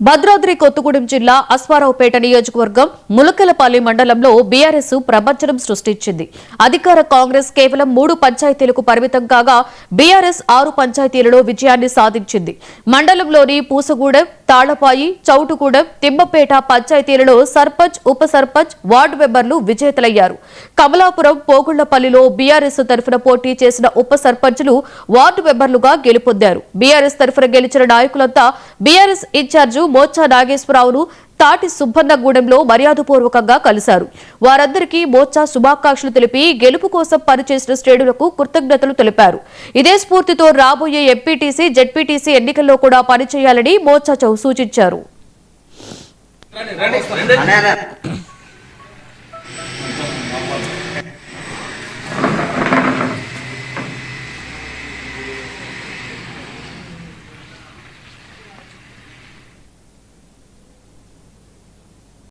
భద్రాద్రి కొత్తగూడెం జిల్లా అశ్వారావుపేట నియోజకవర్గం ములకలపల్లి మండలంలో బీఆర్ఎస్ ప్రపంచం సృష్టించింది. అధికార కాంగ్రెస్ కేవలం 3 పంచాయతీలకు పరిమితం కాగా బీఆర్ఎస్ 6 పంచాయతీలలో విజయాన్ని సాధించింది. మండలంలోని పూసగూడెం, తాళ్లపాయి, చౌటుగూడెం, తిమ్మపేట పంచాయతీలలో సర్పంచ్, ఉప సర్పంచ్, వార్డు మెంబర్లు విజేతలయ్యారు. కమలాపురం, పోగుళ్లపల్లిలో బీఆర్ఎస్ తరఫున పోటీ చేసిన ఉప సర్పంచ్లు, వార్డు మెంబర్లుగా గెలుపొందారు. బీఆర్ఎస్ తరఫున గెలిచిన నాయకులంతా బీఆర్ఎస్ ఇన్ఛార్జి మోచ్చా నాగేశ్వరరావును తాటి సుబ్బన్నగూడెంలో మర్యాదపూర్వకంగా కలిశారు. వారందరికీ మోచ్చా శుభాకాంక్షలు తెలిపి గెలుపు కోసం పనిచేసిన శ్రేణులకు కృతజ్ఞతలు తెలిపారు. ఇదే స్ఫూర్తితో రాబోయే ఎంపీటీసీ, జెడ్పీటీసీ ఎన్నికల్లో కూడా పనిచేయాలని మోచ్చా సూచించారు.